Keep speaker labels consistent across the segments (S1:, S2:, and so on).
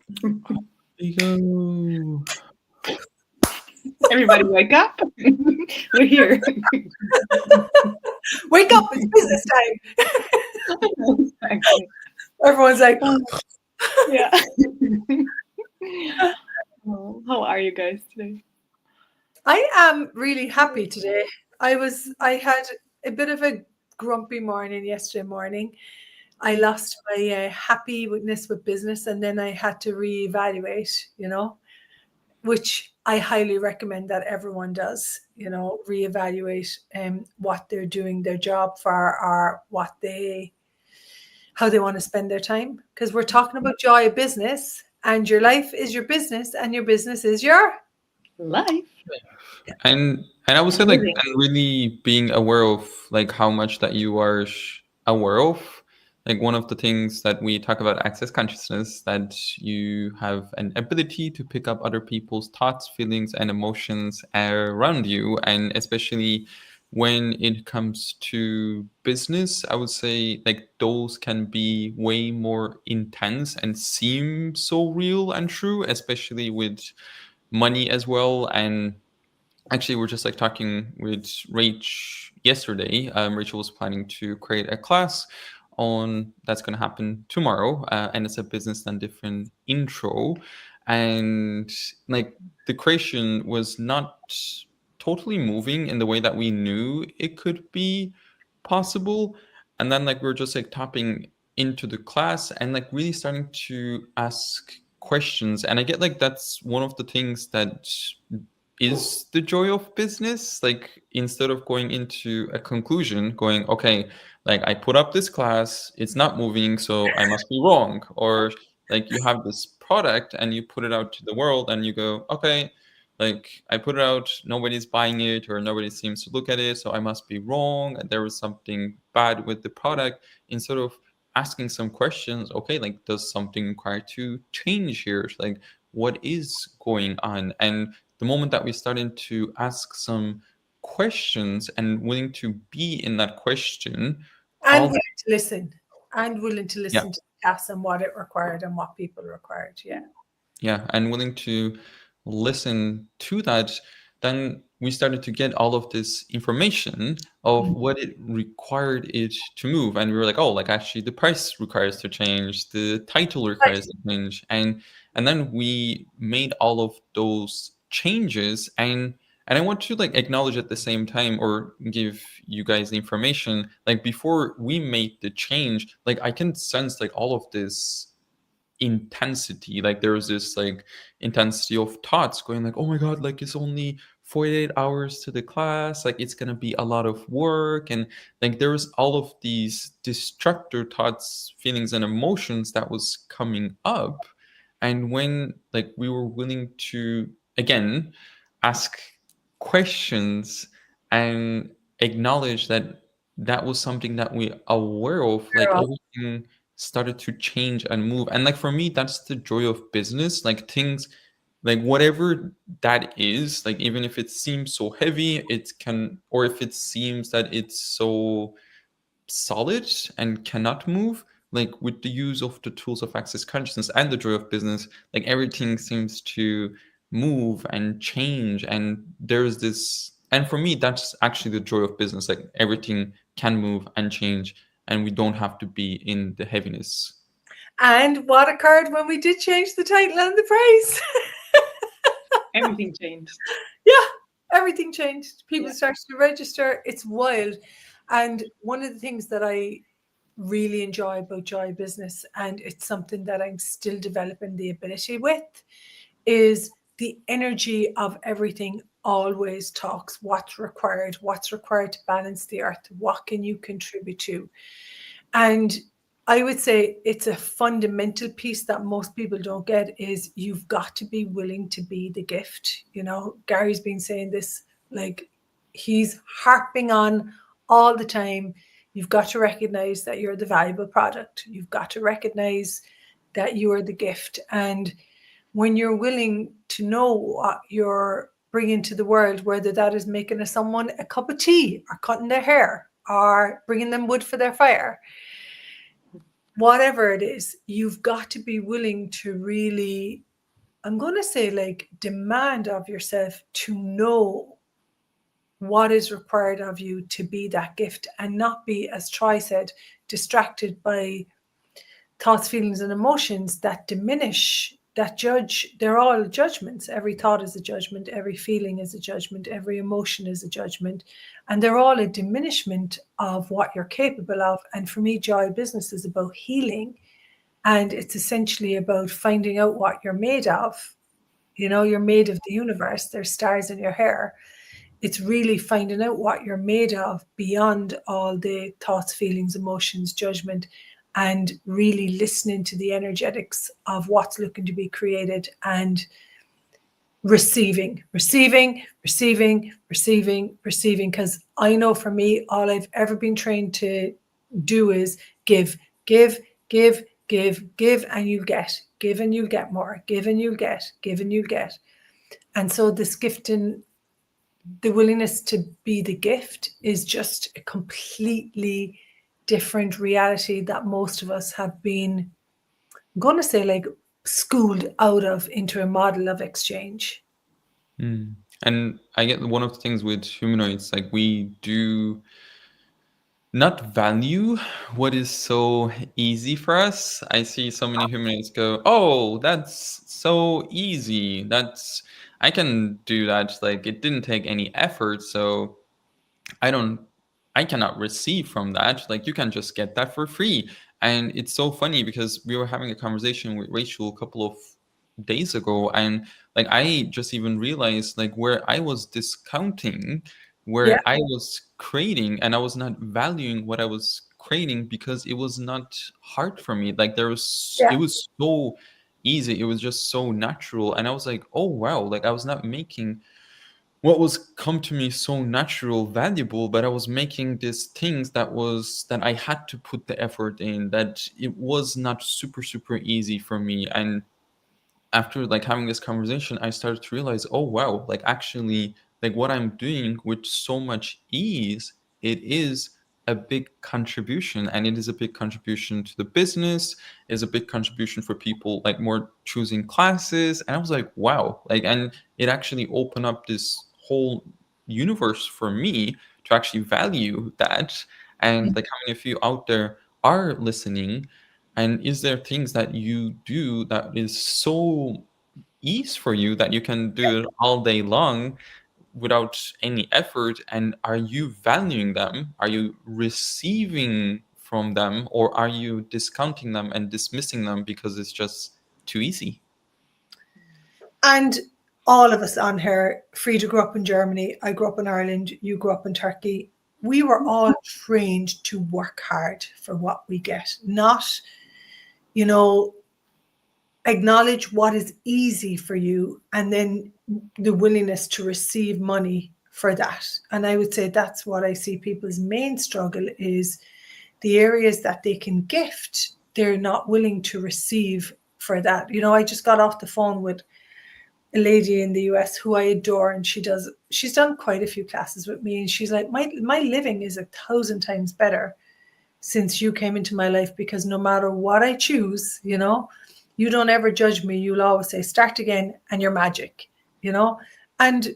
S1: There you go.
S2: Everybody wake up. We're here.
S3: Wake up, it's business time.
S2: Exactly.
S3: Everyone's like,
S2: Yeah. Oh, how are you guys today?
S3: I am really happy today. I had a bit of a grumpy morning yesterday morning. I lost my happiness with business, and then I had to reevaluate, which I highly recommend that everyone does, reevaluate what they're doing their job for, or how they want to spend their time. Because we're talking about joy of business, and your life is your business, and your business is your
S2: Life
S1: And I would say
S2: and
S1: like
S2: living.
S1: and really being aware of like how much that you are aware of. Like one of the things that we talk about access consciousness, that you have an ability to pick up other people's thoughts, feelings, and emotions around you, and especially when it comes to business, I would say like those can be way more intense and seem so real and true, especially with money as well. And actually, we're just like talking with Rach yesterday. Rachel was planning to create a class on that's going to happen tomorrow, and it's a business and different intro. And like the creation was not totally moving in the way that we knew it could be possible. And then like we are just like tapping into the class and like really starting to ask questions. And I get like that's one of the things that is the joy of business. Like instead of going into a conclusion going, okay, like I put up this class, it's not moving, so I must be wrong. Or like you have this product and you put it out to the world and you go, okay, like I put it out, nobody's buying it or nobody seems to look at it, so I must be wrong and there was something bad with the product. Instead of asking some questions, okay, like does something require to change here? Like what is going on? And the moment that we started to ask some questions and willing to be in that question,
S3: and
S1: all
S3: willing to listen, and willing to
S1: yeah,
S3: listen to the class and what it required and what people required. Yeah.
S1: yeah, and willing to listen to that, then we started to get all of this information of what it required it to move. And we were like, oh, like actually the price requires to change, the title
S3: Right.
S1: requires to change. And then we made all of those changes. And I want to like acknowledge at the same time or give you guys the information, like before we made the change, like I can sense like all of this intensity. Like there was this like intensity of thoughts going like, oh my god, like it's only 48 hours to the class, like it's gonna be a lot of work. And like there was all of these destructive thoughts, feelings, and emotions that was coming up. And when like we were willing to again ask questions and acknowledge that that was something that we aware of, like everything started to change and move. And like for me, that's the joy of business. Like things, like whatever that is, like even if it seems so heavy, it can, or if it seems that it's so solid and cannot move, like with the use of the tools of access consciousness and the joy of business, like everything seems to move and change. And there's this, and for me that's actually the joy of business, like everything can move and change and we don't have to be in the heaviness.
S3: And what occurred when we did change the title and the price?
S2: Everything changed.
S3: Yeah, everything changed. People
S2: Yeah.
S3: started to register. It's wild. And one of the things that I really enjoy about Joy Business, and it's something that I'm still developing the ability with, is the energy of everything always talks what's required to balance the earth, what can you contribute to. And I would say it's a fundamental piece that most people don't get is you've got to be willing to be the gift. Gary's been saying this, like he's harping on all the time. You've got to recognize that you're the valuable product. You've got to recognize that you are the gift. And when you're willing to know what you're bringing to the world, whether that is making someone a cup of tea or cutting their hair or bringing them wood for their fire, whatever it is, you've got to be willing to really, I'm going to say, like, demand of yourself to know what is required of you to be that gift, and not be, as Troy said, distracted by thoughts, feelings, and emotions that diminish, that judge. They're all judgments. Every thought is a judgment. Every feeling is a judgment. Every emotion is a judgment. And they're all a diminishment of what you're capable of. And for me, Joy Business is about healing. And it's essentially about finding out what you're made of. You know, you're made of the universe. There's stars in your hair. It's really finding out what you're made of beyond all the thoughts, feelings, emotions, judgment, and really listening to the energetics of what's looking to be created, and receiving. Because I know for me, all I've ever been trained to do is give, and you'll get. Give and you'll get more. Give and you'll get. Give and you'll get. And so this gifting, the willingness to be the gift, is just a completely different reality that most of us have been, I'm going to say, like, schooled out of, into a model of exchange.
S1: And I get one of the things with humanoids, like, we do not value what is so easy for us. I see so many humanoids go, oh, that's so easy. I can do that. Like, it didn't take any effort. So I cannot receive from that. Like, you can just get that for free. And it's so funny because we were having a conversation with Rachel a couple of days ago, and like, I just even realized, like, where I was discounting, where I was creating, and I was not valuing what I was creating because it was not hard for me. Like, it was so easy. It was just so natural. And I was like, oh wow, like, I was not making what was come to me so natural valuable, but I was making these things that I had to put the effort in, that it was not super easy for me. And after, like, having this conversation, I started to realize, oh wow, like, actually, like, what I'm doing with so much ease, it is a big contribution, and it is a big contribution to the business, is a big contribution for people, like, more choosing classes. And I was like, wow, like, and it actually opened up this whole universe for me to actually value that. And like, how many of you out there are listening? And is there things that you do that is so ease for you that you can do it all day long without any effort? And are you valuing them? Are you receiving from them? Or are you discounting them and dismissing them because it's just too easy?
S3: And all of us on here, Frida grew up in Germany, I grew up in Ireland, you grew up in Turkey. We were all trained to work hard for what we get, not, you know, acknowledge what is easy for you, and then the willingness to receive money for that. And I would say that's what I see people's main struggle is, the areas that they can gift, they're not willing to receive for that. You know, I just got off the phone with a lady in the US who I adore, and she's done quite a few classes with me, and she's like, my living is 1,000 times better since you came into my life, because no matter what I choose, you know, you don't ever judge me. You'll always say, start again, and you're magic, you know. And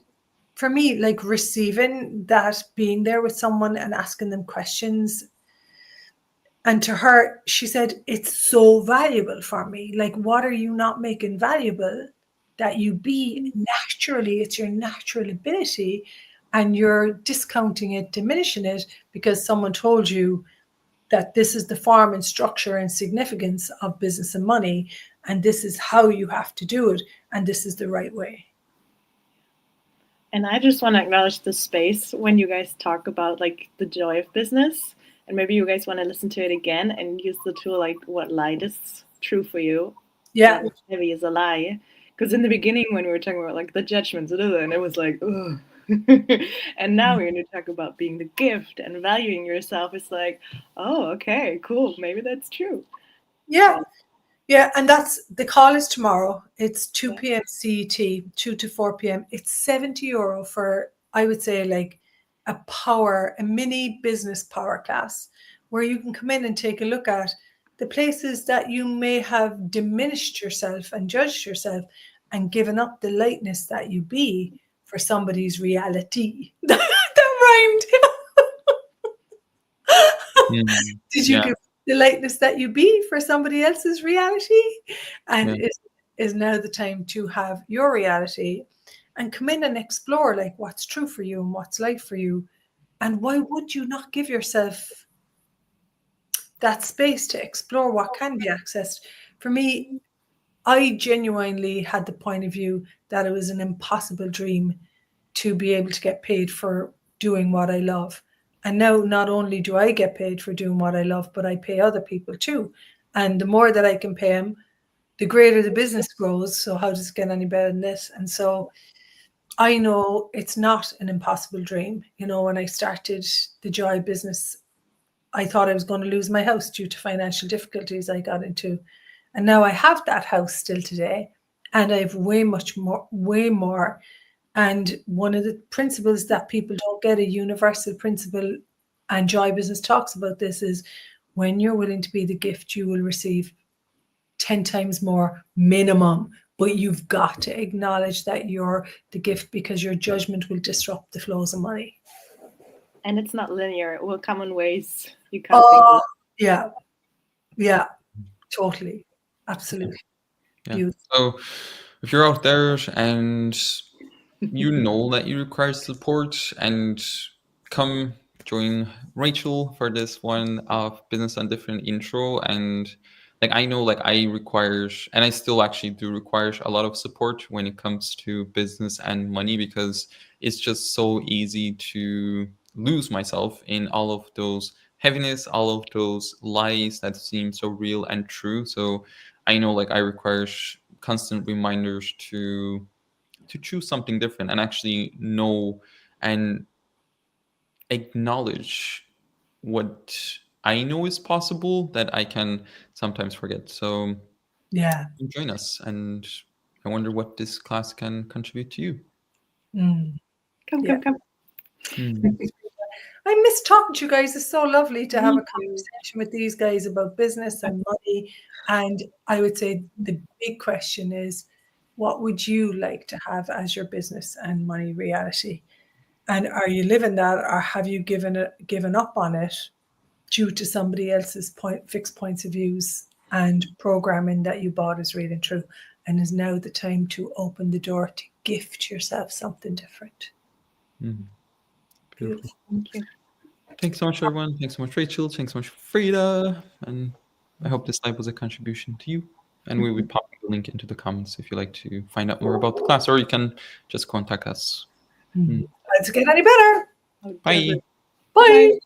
S3: for me, like, receiving that, being there with someone and asking them questions, and to her, she said, it's so valuable for me. Like, what are you not making valuable that you be naturally? It's your natural ability, and you're discounting it, diminishing it, because someone told you that this is the form and structure and significance of business and money, and this is how you have to do it, and this is the right way.
S2: And I just want to acknowledge the space when you guys talk about, like, the joy of business, and maybe you guys want to listen to it again and use the tool, like, what light is true for you,
S3: Yeah,
S2: what heavy is a lie. Because in the beginning, when we were talking about, like, the judgments, and it was like, ugh. And now when you talk about being the gift and valuing yourself, it's like, oh, okay, cool, maybe that's true.
S3: Yeah. And that's, the call is tomorrow. It's 2 p.m. CET, 2 to 4 p.m. It's €70 for, I would say, like, a mini business power class, where you can come in and take a look at the places that you may have diminished yourself and judged yourself and given up the lightness that you be for somebody's reality. That rhymed. Did you
S1: Yeah.
S3: give the lightness that you be for somebody else's reality? And
S1: Yeah.
S3: is now the time to have your reality and come in and explore like what's true for you and what's life for you. And why would you not give yourself that space to explore what can be accessed? For me, I genuinely had the point of view that it was an impossible dream to be able to get paid for doing what I love. And now not only do I get paid for doing what I love, but I pay other people too. And the more that I can pay them, the greater the business grows. So how does it get any better than this? And so I know it's not an impossible dream. You know, when I started the Joy business, I thought I was going to lose my house due to financial difficulties I got into. And now I have that house still today, and I have way more. And one of the principles that people don't get, a universal principle, and Joy Business talks about this, is when you're willing to be the gift, you will receive 10 times more minimum. But you've got to acknowledge that you're the gift, because your judgment will disrupt the flows of money.
S2: And it's not linear. It will come in ways you can't think of.
S3: Yeah, totally. Absolutely.
S1: Yeah. So if you're out there and you know that you require support, and come join Rachel for this one of Business Undifferent intro. And like, I know, like, I require, and I still actually do require a lot of support when it comes to business and money, because it's just so easy to lose myself in all of those heaviness, all of those lies that seem so real and true. So I know, like, I require constant reminders to choose something different and actually know and acknowledge what I know is possible that I can sometimes forget. So
S3: yeah,
S1: join us, and I wonder what this class can contribute to you.
S2: Come.
S3: I miss talking to you guys. It's so lovely to have a conversation with these guys about business and money. And I would say the big question is, what would you like to have as your business and money reality? And are you living that, or have you given up on it due to somebody else's fixed points of views and programming that you bought is real and true? And is now the time to open the door to gift yourself something different?
S1: Beautiful.
S2: Thank you.
S1: Thanks so much, everyone. Thanks so much, Rachel. Thanks so much, Frida. And I hope this live was a contribution to you. And we will pop the link into the comments if you'd like to find out more about the class, or you can just contact us.
S3: Let's get any better.
S1: Bye.
S3: Bye.